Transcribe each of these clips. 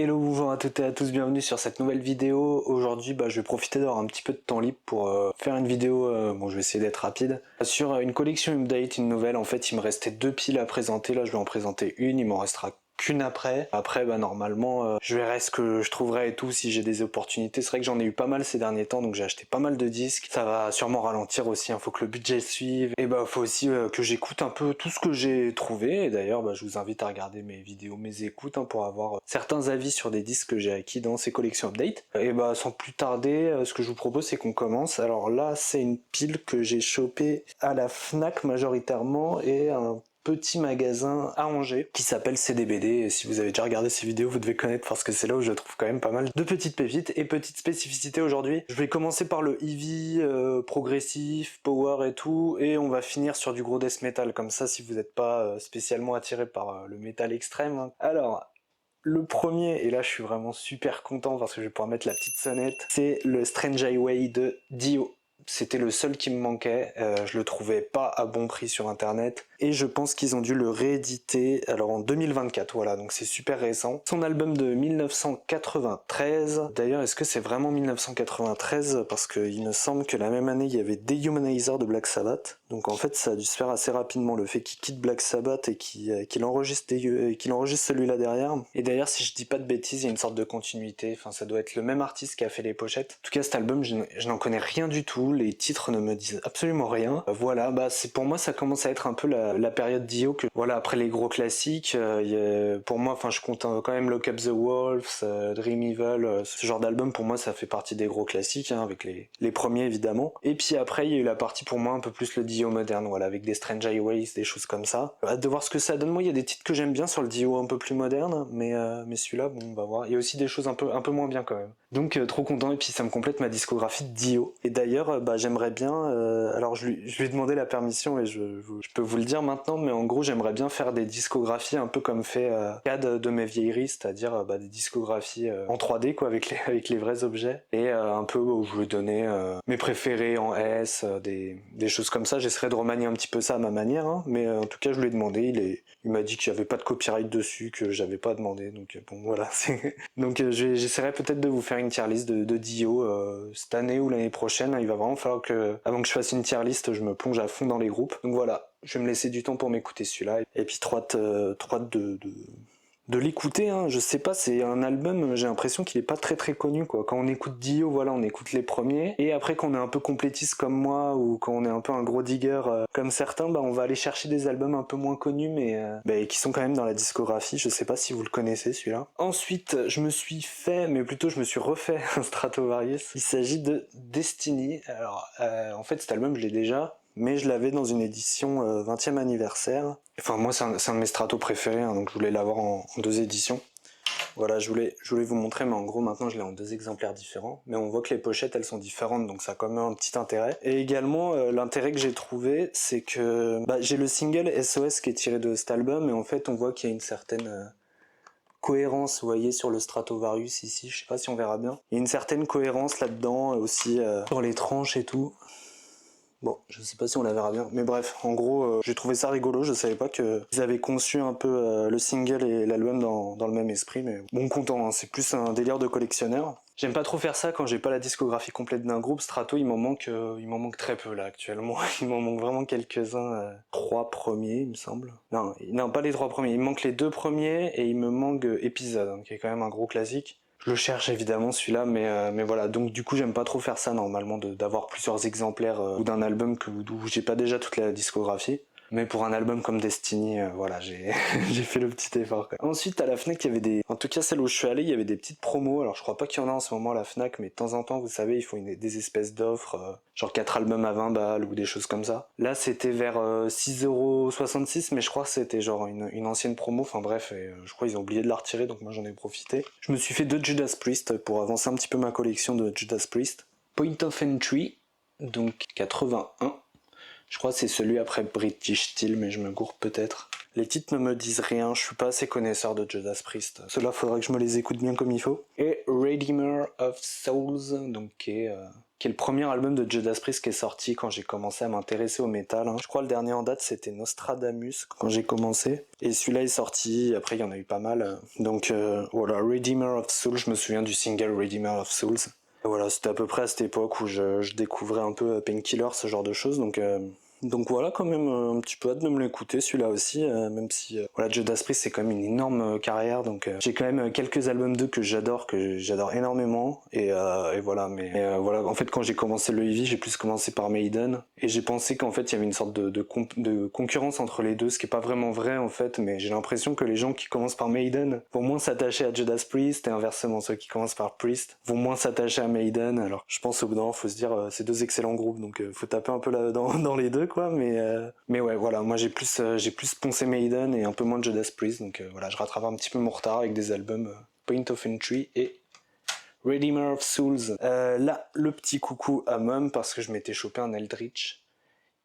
Hello, bonjour à toutes et à tous, bienvenue sur cette nouvelle vidéo. Aujourd'hui, je vais profiter d'avoir un petit peu de temps libre pour faire une vidéo, je vais essayer d'être rapide, sur une collection update, une nouvelle. En fait, il me restait 2 piles à présenter, là je vais en présenter une, il m'en restera qu'une après. Après, normalement, je verrai ce que je trouverai et tout, si j'ai des opportunités. C'est vrai que j'en ai eu pas mal ces derniers temps, donc j'ai acheté pas mal de disques. Ça va sûrement ralentir aussi, faut que le budget suive. Et faut aussi que j'écoute un peu tout ce que j'ai trouvé. Et d'ailleurs, je vous invite à regarder mes vidéos, mes écoutes, pour avoir certains avis sur des disques que j'ai acquis dans ces collections update. Et sans plus tarder, ce que je vous propose, c'est qu'on commence. Alors là, c'est une pile que j'ai chopée à la Fnac majoritairement et un petit magasin à Angers qui s'appelle CDBD, et si vous avez déjà regardé ces vidéos vous devez connaître parce que c'est là où je trouve quand même pas mal de petites pépites et petites spécificités aujourd'hui. Je vais commencer par le heavy, progressif, power et tout, et on va finir sur du gros death metal, comme ça si vous n'êtes pas spécialement attiré par le métal extrême. Hein. Alors, le premier, et là je suis vraiment super content parce que je vais pouvoir mettre la petite sonnette, c'est le Strange Highway de Dio. C'était le seul qui me manquait, je le trouvais pas à bon prix sur internet, et je pense qu'ils ont dû le rééditer alors en 2024, voilà, donc c'est super récent. Son album de 1993, d'ailleurs est-ce que c'est vraiment 1993, parce qu'il me semble que la même année il y avait Dehumanizer de Black Sabbath, donc en fait ça a dû se faire assez rapidement, le fait qu'il quitte Black Sabbath et qu'il enregistre celui-là derrière. Et d'ailleurs si je dis pas de bêtises, il y a une sorte de continuité, ça doit être le même artiste qui a fait les pochettes. En tout cas cet album je n'en connais rien du tout, les titres ne me disent absolument rien. Voilà, c'est pour moi ça commence à être un peu la période Dio, que voilà, après les gros classiques, pour moi, je compte quand même Lock Up the Wolves, Dream Evil, ce genre d'album pour moi ça fait partie des gros classiques, avec les premiers évidemment. Et puis après il y a eu la partie pour moi un peu plus le Dio moderne, voilà, avec des Strange Highways, des choses comme ça. Hâte de voir ce que ça donne. Moi il y a des titres que j'aime bien sur le Dio un peu plus moderne, mais celui-là, bon, on va voir. Il y a aussi des choses un peu moins bien quand même. Donc trop content, et puis ça me complète ma discographie de Dio. Et d'ailleurs j'aimerais bien, alors je lui ai demandé la permission et je peux vous le dire maintenant, mais en gros j'aimerais bien faire des discographies un peu comme fait Cad de mes vieilleries, c'est-à-dire des discographies en 3D quoi, avec les vrais objets, et un peu où je vais donner mes préférés en S, des choses comme ça. J'essaierai de remanier un petit peu ça à ma manière, mais en tout cas je lui ai demandé, il m'a dit qu'il n'y avait pas de copyright dessus, que j'avais pas demandé, donc bon voilà. Donc j'essaierai peut-être de vous faire une tier list de Dio cette année ou l'année prochaine. Il va vraiment falloir que, avant que je fasse une tier list, je me plonge à fond dans les groupes. Donc voilà, je vais me laisser du temps pour m'écouter celui-là, et puis trop hâte de l'écouter, Je sais pas, c'est un album, j'ai l'impression qu'il est pas très connu quoi. Quand on écoute Dio, voilà, on écoute les premiers, et après qu'on est un peu complétiste comme moi, ou quand on est un peu un gros digger comme certains, on va aller chercher des albums un peu moins connus, mais qui sont quand même dans la discographie. Je sais pas si vous le connaissez celui-là. Ensuite, je me suis refait un Stratovarius. Il s'agit de Destiny. Alors, en fait, cet album, je l'ai déjà, mais je l'avais dans une édition 20e anniversaire. Enfin, moi, c'est un de mes stratos préférés, donc je voulais l'avoir en 2 éditions. Voilà, je voulais vous montrer, mais en gros, maintenant, je l'ai en 2 exemplaires différents. Mais on voit que les pochettes, elles sont différentes, donc ça a quand même un petit intérêt. Et également, l'intérêt que j'ai trouvé, c'est que j'ai le single SOS qui est tiré de cet album, et en fait, on voit qu'il y a une certaine cohérence, vous voyez, sur le Stratovarius ici, je sais pas si on verra bien. Il y a une certaine cohérence là-dedans, aussi sur les tranches et tout. Bon, je sais pas si on la verra bien, mais bref, en gros, j'ai trouvé ça rigolo, je savais pas qu'ils avaient conçu un peu le single et l'album dans le même esprit, mais bon, content, c'est plus un délire de collectionneur. J'aime pas trop faire ça quand j'ai pas la discographie complète d'un groupe. Strato, il m'en manque très peu là actuellement. Il m'en manque vraiment quelques-uns. 3 premiers, il me semble. Non, pas les 3 premiers. Il me manque les 2 premiers, et il me manque Épisode, qui est quand même un gros classique. Je le cherche évidemment celui-là, mais voilà, donc du coup j'aime pas trop faire ça normalement, d'avoir plusieurs exemplaires ou d'un album où j'ai pas déjà toute la discographie. Mais pour un album comme Destiny, voilà, j'ai j'ai fait le petit effort quoi. Ensuite à la Fnac, il y avait en tout cas celle où je suis allé, il y avait des petites promos. Alors je crois pas qu'il y en a en ce moment à la Fnac, mais de temps en temps, vous savez, ils font des espèces d'offres, genre 4 albums à 20 balles ou des choses comme ça. Là c'était vers 6,66€, mais je crois que c'était genre une ancienne promo, enfin bref, et je crois qu'ils ont oublié de la retirer, donc moi j'en ai profité. Je me suis fait 2 Judas Priest pour avancer un petit peu ma collection de Judas Priest. Point of Entry, donc 81. Je crois que c'est celui après British Steel, mais je me gourre peut-être. Les titres ne me disent rien, je suis pas assez connaisseur de Judas Priest. Cela faudrait que je me les écoute bien comme il faut. Et Redeemer of Souls, donc qui est le premier album de Judas Priest qui est sorti quand j'ai commencé à m'intéresser au métal. Je crois le dernier en date c'était Nostradamus quand j'ai commencé. Et celui-là est sorti, après il y en a eu pas mal. Donc voilà, Redeemer of Souls, je me souviens du single Redeemer of Souls. Et voilà, c'était à peu près à cette époque où je découvrais un peu Painkiller, ce genre de choses. Donc voilà, quand même un petit peu hâte de me l'écouter celui-là aussi, même si voilà, Judas Priest c'est quand même une énorme carrière, donc j'ai quand même quelques albums d'eux que j'adore énormément, et voilà, mais voilà, en fait quand j'ai commencé le heavy, j'ai plus commencé par Maiden, et j'ai pensé qu'en fait il y avait une sorte de concurrence entre les deux, ce qui est pas vraiment vrai en fait, mais j'ai l'impression que les gens qui commencent par Maiden vont moins s'attacher à Judas Priest, et inversement ceux qui commencent par Priest vont moins s'attacher à Maiden. Alors je pense au bout d'un moment faut se dire c'est deux excellents groupes, donc faut taper un peu là dans les deux quoi, mais ouais voilà, moi j'ai plus poncé Maiden et un peu moins de Judas Priest, donc voilà, je rattrape un petit peu mon retard avec des albums Point of Entry et Redeemer of Souls. Là le petit coucou à Mum parce que je m'étais chopé un Eldritch.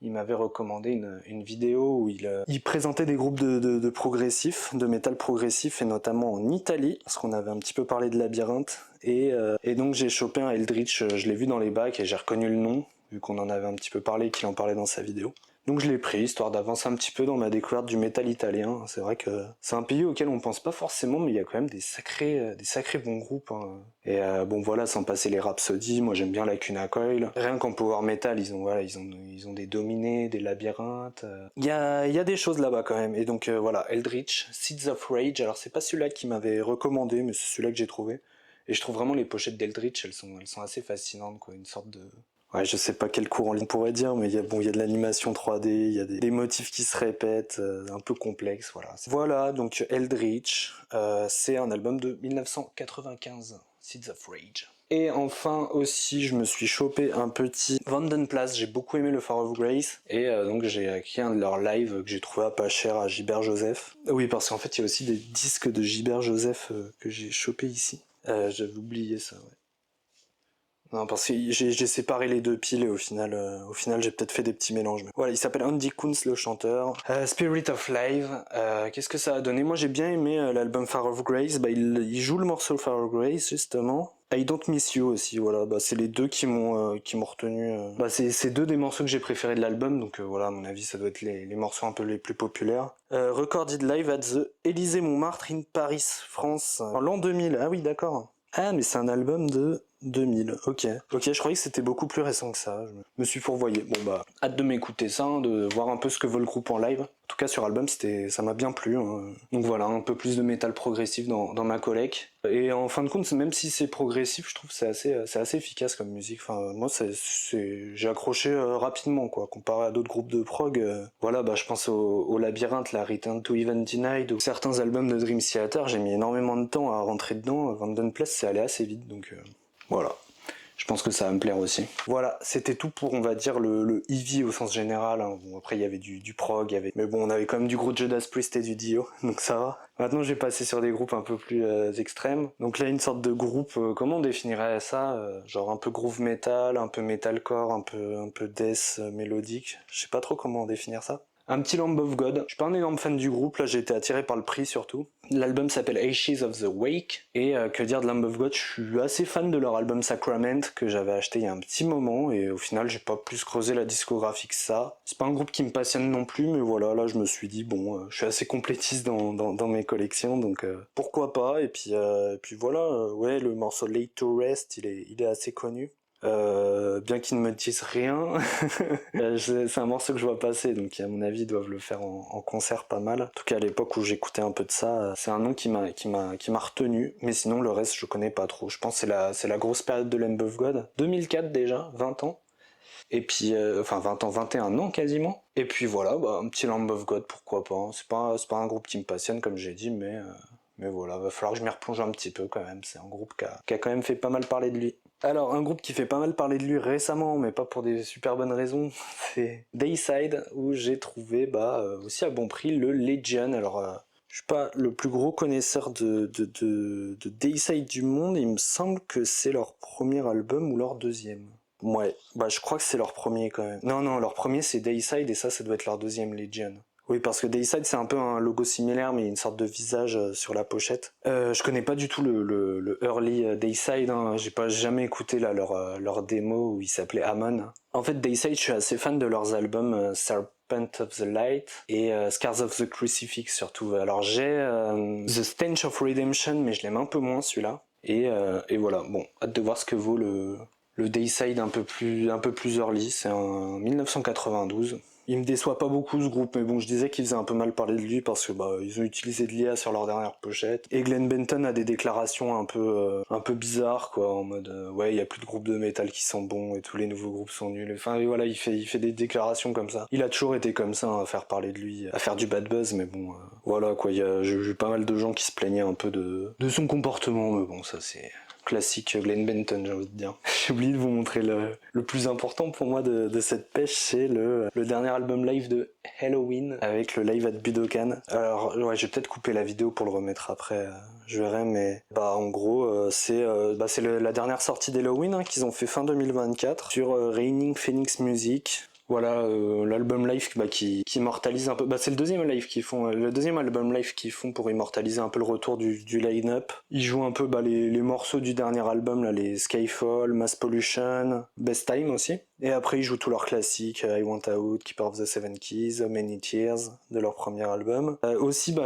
Il m'avait recommandé une vidéo où il présentait des groupes de progressifs, de métal progressif, et notamment en Italie, parce qu'on avait un petit peu parlé de Labyrinthe, et donc j'ai chopé un Eldritch, je l'ai vu dans les bacs et j'ai reconnu le nom, vu qu'on en avait un petit peu parlé, qu'il en parlait dans sa vidéo. Donc je l'ai pris, histoire d'avancer un petit peu dans ma découverte du métal italien. C'est vrai que c'est un pays auquel on pense pas forcément, mais il y a quand même des sacrés bons groupes. Et bon voilà, sans passer les Rhapsody, moi j'aime bien Lacuna Coil. Rien qu'en power metal, ils ont des dominés, des labyrinthes. Il y a des choses là-bas quand même. Et donc voilà, Eldritch, Seeds of Rage. Alors c'est pas celui-là qui m'avait recommandé, mais c'est celui-là que j'ai trouvé. Et je trouve vraiment les pochettes d'Eldritch, elles sont assez fascinantes, quoi. Une sorte de... Ouais, je sais pas quel courant on pourrait dire, mais il y a de l'animation 3D, il y a des motifs qui se répètent, un peu complexes, voilà. Voilà, donc Eldritch, c'est un album de 1995, Seeds of Rage. Et enfin aussi, je me suis chopé un petit Vandenplas, j'ai beaucoup aimé le Far of Grace, et donc j'ai acquis un de leurs lives que j'ai trouvé à pas cher à Gilbert Joseph. Oui, parce qu'en fait, il y a aussi des disques de Gilbert Joseph que j'ai chopé ici. J'avais oublié ça, ouais. Non, parce que j'ai séparé les deux piles et au final j'ai peut-être fait des petits mélanges. Voilà, il s'appelle Andy Kunz le chanteur. Spirit of Live, qu'est-ce que ça a donné? Moi j'ai bien aimé l'album Far of Grace, il joue le morceau Far of Grace justement. I Don't Miss You aussi, voilà, c'est les deux qui m'ont retenu. C'est deux des morceaux que j'ai préférés de l'album, donc voilà, à mon avis ça doit être les morceaux un peu les plus populaires. Recorded live at the Élysée Montmartre in Paris, France, en l'an 2000, ah oui d'accord. Ah mais c'est un album de 2000, ok, je croyais que c'était beaucoup plus récent que ça, je me suis fourvoyé. Bon bah, hâte de m'écouter ça, de voir un peu ce que vaut le groupe en live. En tout cas sur album, ça m'a bien plu. Donc voilà, un peu plus de métal progressif dans ma collecte. Et en fin de compte, même si c'est progressif, je trouve que c'est assez efficace comme musique. Enfin, moi, j'ai accroché rapidement, quoi, comparé à d'autres groupes de prog. Voilà, je pense au Labyrinthe, la Return to Even Denied, ou certains albums de Dream Theater, j'ai mis énormément de temps à rentrer dedans. Vandenplas, c'est allé assez vite, donc voilà. Je pense que ça va me plaire aussi. Voilà, c'était tout pour, on va dire, le heavy au sens général. Bon, après, il y avait du prog, mais bon, on avait quand même du gros Judas Priest et du Dio, donc ça va. Maintenant, je vais passer sur des groupes un peu plus extrêmes. Donc là, une sorte de groupe, comment on définirait ça? Genre un peu groove metal, un peu metalcore, un peu death mélodique. Je sais pas trop comment définir ça. Un petit Lamb of God. Je suis pas un énorme fan du groupe, là j'ai été attiré par le prix surtout. L'album s'appelle Ashes of the Wake, et que dire de Lamb of God, je suis assez fan de leur album Sacrament que j'avais acheté il y a un petit moment, et au final j'ai pas plus creusé la discographie que ça. C'est pas un groupe qui me passionne non plus, mais voilà, là je me suis dit bon, je suis assez complétiste dans mes collections, donc pourquoi pas, et puis voilà, ouais, le morceau Late to Rest, il est assez connu. Bien qu'ils ne me disent rien, c'est un morceau que je vois passer, donc à mon avis ils doivent le faire en concert pas mal. En tout cas à l'époque où j'écoutais un peu de ça, c'est un nom qui m'a retenu, mais sinon le reste je connais pas trop. Je pense que c'est la grosse période de Lamb of God, 2004 déjà, 20 ans. Et puis, enfin 20 ans, 21 ans quasiment. Et puis voilà, un petit Lamb of God, pourquoi pas. C'est pas un groupe qui me passionne comme j'ai dit, mais voilà, va falloir que je m'y replonge un petit peu quand même. C'est un groupe qui a quand même fait pas mal parler de lui. Alors, un groupe qui fait pas mal parler de lui récemment, mais pas pour des super bonnes raisons, c'est Dayside, où j'ai trouvé aussi à bon prix le Legion. Alors, je suis pas le plus gros connaisseur de Dayside du monde, il me semble que c'est leur premier album ou leur deuxième. Ouais, je crois que c'est leur premier quand même. Non, leur premier c'est Dayside et ça doit être leur deuxième Legion. Oui, parce que Dayside c'est un peu un logo similaire, mais une sorte de visage sur la pochette. Je connais pas du tout le early Dayside, hein. J'ai pas jamais écouté là leur démo où il s'appelait Amon. En fait, Dayside, je suis assez fan de leurs albums Serpent of the Light et Scars of the Crucifix surtout. Alors j'ai The Stench of Redemption, mais je l'aime un peu moins celui-là. Et voilà, bon, hâte de voir ce que vaut le Dayside un peu plus early, c'est en 1992. Il me déçoit pas beaucoup ce groupe, mais bon, je disais qu'il faisait un peu mal parler de lui parce que ils ont utilisé de l'IA sur leur dernière pochette. Et Glenn Benton a des déclarations un peu bizarres, quoi, en mode ouais, il y a plus de groupes de métal qui sont bons et tous les nouveaux groupes sont nuls. Enfin, et voilà, il fait des déclarations comme ça. Il a toujours été comme ça, hein, à faire parler de lui, à faire du bad buzz, mais bon, voilà, quoi, j'ai eu pas mal de gens qui se plaignaient un peu de son comportement, mais bon, ça c'est classique Glenn Benton, j'ai envie de dire. J'ai oublié de vous montrer le plus important pour moi de cette pêche, c'est le dernier album live de Helloween avec le live at Budokan. Alors ouais, je vais peut-être couper la vidéo pour le remettre après, je verrai, mais en gros c'est la dernière sortie d'Helloween, hein, qu'ils ont fait fin 2024 sur Raining Phoenix Music. Voilà, l'album live qui immortalise un peu. C'est le deuxième live qu'ils font, le deuxième album live qu'ils font pour immortaliser un peu le retour du line-up. Ils jouent un peu les morceaux du dernier album, là, les Skyfall, Mass Pollution, Best Time aussi. Et après ils jouent tous leurs classiques, I Want Out, Keeper of the Seven Keys, Many Tears de leur premier album. Aussi, vu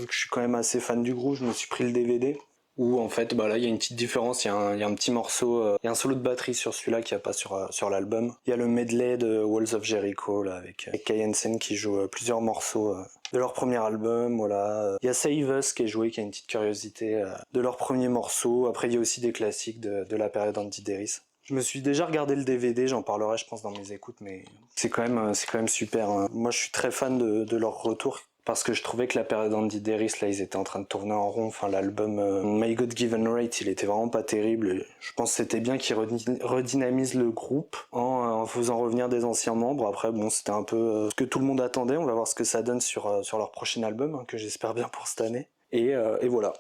que je suis quand même assez fan du groupe, je me suis pris le DVD. Où en fait là il y a une petite différence, il y a un petit morceau, il y a un solo de batterie sur celui-là qu'il n'y a pas sur l'album. Il y a le medley de Walls of Jericho là, avec Kai Hansen qui joue plusieurs morceaux de leur premier album, voilà. Il y a Save Us qui est joué, qui a une petite curiosité de leur premier morceau. Après il y a aussi des classiques de la période Andy Deris. Je me suis déjà regardé le DVD, j'en parlerai je pense dans mes écoutes, mais c'est quand même super, hein. Moi je suis très fan de leur retour. Parce que je trouvais que la période Andy Deris, là, ils étaient en train de tourner en rond. Enfin, l'album My God Given Right, il était vraiment pas terrible. Et je pense que c'était bien qu'ils redynamisent le groupe en faisant revenir des anciens membres. Après, bon, c'était un peu ce que tout le monde attendait. On va voir ce que ça donne sur leur prochain album, hein, que j'espère bien pour cette année. Et voilà.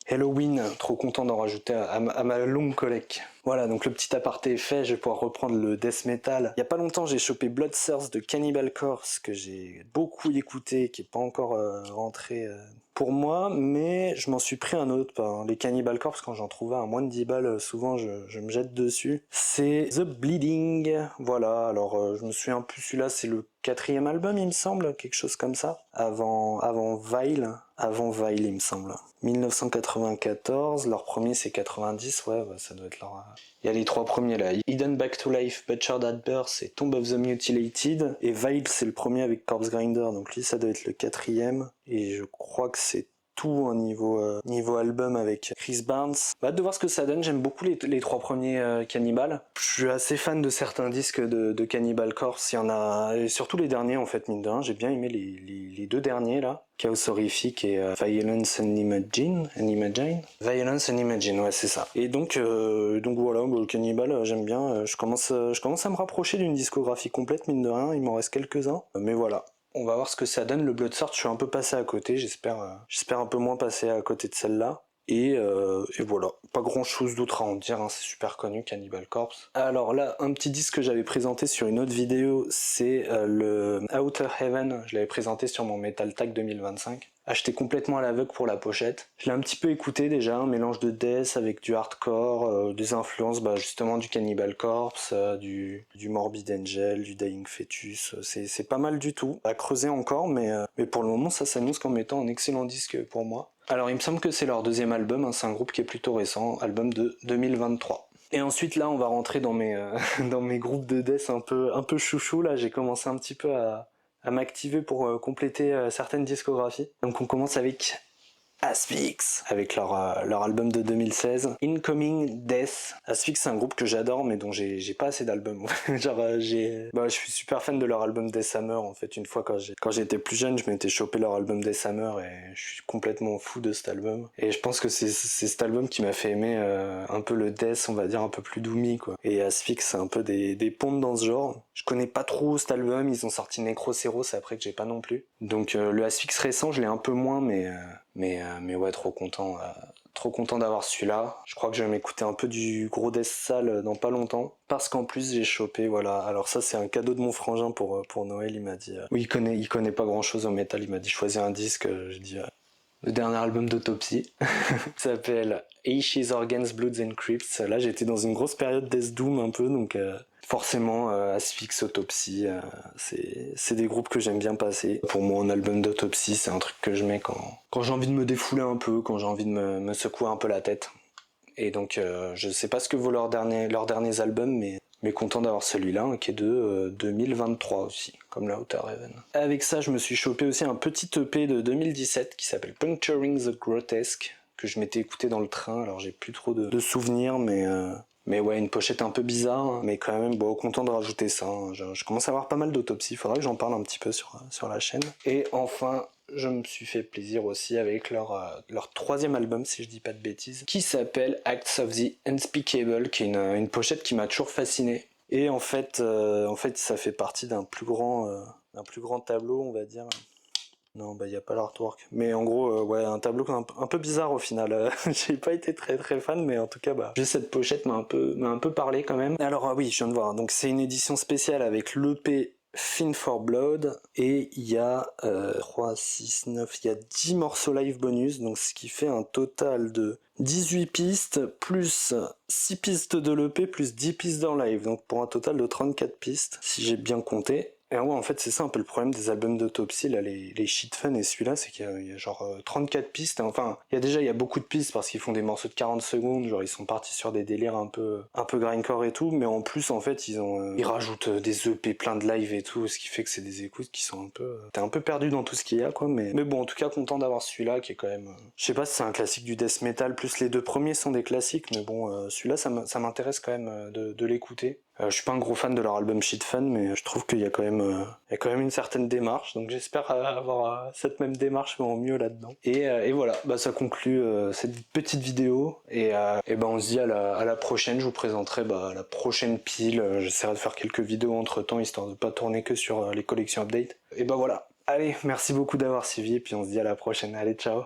Helloween, trop content d'en rajouter à ma longue collecte. Voilà, donc le petit aparté est fait, je vais pouvoir reprendre le death metal. Il y a pas longtemps, j'ai chopé Bloodthirst de Cannibal Corpse, que j'ai beaucoup écouté, qui est pas encore rentré pour moi, mais je m'en suis pris un autre. Les Cannibal Corpse, quand j'en trouvais à moins de 10 balles, souvent je me jette dessus. C'est The Bleeding, voilà, alors je me souviens plus, celui-là c'est le 4e album il me semble, quelque chose comme ça, avant Vile, il me semble. 1994, leur premier c'est 90, ouais, ça doit être leur... Il y a les 3 premiers là, Hidden Back to Life, Butchered at Birth et Tomb of the Mutilated, et Vile c'est le premier avec Corpse Grinder, donc lui ça doit être le 4e, et je crois que c'est tout au niveau album avec Chris Barnes. Hâte de voir ce que ça donne, j'aime beaucoup les 3 premiers Cannibal. Je suis assez fan de certains disques de Cannibal Corpse, il y en a, et surtout les derniers en fait, mine de rien, j'ai bien aimé les 2 derniers là. Chaos Horrific et Violence and Imagine. Violence and Imagine, ouais c'est ça. Et donc voilà, le Cannibal, j'aime bien. Je commence à me rapprocher d'une discographie complète, mine de rien, il m'en reste quelques-uns. Mais voilà. On va voir ce que ça donne. Le Bloodthirst, je suis un peu passé à côté, j'espère un peu moins passer à côté de celle-là. Et voilà, pas grand chose d'autre à en dire, hein. C'est super connu, Cannibal Corpse. Alors là, un petit disque que j'avais présenté sur une autre vidéo, c'est le Outer Heaven, je l'avais présenté sur mon Metal Tag 2025. Acheté complètement à l'aveugle pour la pochette. Je l'ai un petit peu écouté déjà, un mélange de death avec du hardcore, des influences justement du Cannibal Corpse, du Morbid Angel, du Dying Fetus, c'est pas mal du tout. À creuser encore, mais pour le moment ça s'annonce comme étant un excellent disque pour moi. Alors il me semble que c'est leur 2e album, hein, c'est un groupe qui est plutôt récent, album de 2023. Et ensuite là on va rentrer dans mes dans mes groupes de death un peu chouchou, là j'ai commencé un petit peu à m'activer pour compléter certaines discographies. Donc on commence avec Asphyx, avec leur album de 2016, Incoming Death. Asphyx c'est un groupe que j'adore mais dont j'ai pas assez d'albums. Je suis super fan de leur album Death Hammer en fait. Une fois quand j'étais plus jeune, je m'étais chopé leur album Death Hammer et je suis complètement fou de cet album. Et je pense que c'est cet album qui m'a fait aimer un peu le death, on va dire un peu plus doomy quoi. Et Asphyx c'est un peu des pompes dans ce genre. Je connais pas trop cet album, ils ont sorti Necroceros après que j'ai pas non plus. Donc le Asphyx récent je l'ai un peu moins mais ouais, trop content trop content d'avoir celui-là. Je crois que je vais m'écouter un peu du gros Death Sale dans pas longtemps. Parce qu'en plus j'ai chopé, voilà, alors ça c'est un cadeau de mon frangin pour Noël, il m'a dit... Oui, il connaît pas grand chose au métal, il m'a dit choisis un disque, j'ai dit... le dernier album d'Autopsy, il s'appelle Ashes, Organs, Bloods and Crypts. Là j'étais dans une grosse période Death Doom un peu, donc forcément Asphyx, Autopsy, c'est des groupes que j'aime bien passer. Pour moi un album d'Autopsy c'est un truc que je mets quand j'ai envie de me défouler un peu, quand j'ai envie de me secouer un peu la tête. Et donc je sais pas ce que vaut leurs derniers albums, mais content d'avoir celui-là, hein, qui est de 2023 aussi, comme la Outer Heaven. Avec ça, je me suis chopé aussi un petit EP de 2017 qui s'appelle Puncturing the Grotesque, que je m'étais écouté dans le train, alors j'ai plus trop de souvenirs, mais ouais, une pochette un peu bizarre, hein, mais quand même, bon, content de rajouter ça. Hein. Je commence à avoir pas mal d'autopsies, il faudra que j'en parle un petit peu sur la chaîne. Et enfin, je me suis fait plaisir aussi avec leur troisième album, si je dis pas de bêtises, qui s'appelle Acts of the Unspeakable, qui est une pochette qui m'a toujours fasciné. Et en fait, ça fait partie d'un plus grand tableau, on va dire. Non, bah y a pas l'artwork. Mais en gros, ouais, un tableau un peu bizarre au final. J'ai pas été très très fan, mais en tout cas, bah, juste cette pochette m'a un peu parlé quand même. Alors oui, je viens de voir. Donc c'est une édition spéciale avec l'EP Fin for Blood, et il y a 3, 6, 9, il y a 10 morceaux live bonus, donc ce qui fait un total de 18 pistes, plus 6 pistes de l'EP, plus 10 pistes en live, donc pour un total de 34 pistes, si j'ai bien compté. Et ouais, en fait, c'est ça un peu le problème des albums d'Autopsy, là, les shit fun, et celui-là, c'est qu'il y a genre 34 pistes. Enfin, il y a beaucoup de pistes parce qu'ils font des morceaux de 40 secondes, genre ils sont partis sur des délires un peu grindcore et tout, mais en plus, en fait, ils rajoutent des EP plein de live et tout, ce qui fait que c'est des écoutes qui sont t'es un peu perdu dans tout ce qu'il y a, quoi, mais bon, en tout cas, content d'avoir celui-là, qui est quand même, je sais pas si c'est un classique du death metal, plus les deux premiers sont des classiques, mais bon, celui-là, ça m'intéresse quand même de l'écouter. Je suis pas un gros fan de leur album Shit Fun, mais je trouve qu'il y a quand même une certaine démarche, donc j'espère avoir cette même démarche mais en mieux là-dedans. Et voilà, bah ça conclut cette petite vidéo, et bah on se dit à la prochaine. Je vous présenterai la prochaine pile. J'essaierai de faire quelques vidéos entre temps histoire de pas tourner que sur les collections update. Et bah voilà. Allez, merci beaucoup d'avoir suivi, et puis on se dit à la prochaine. Allez, ciao.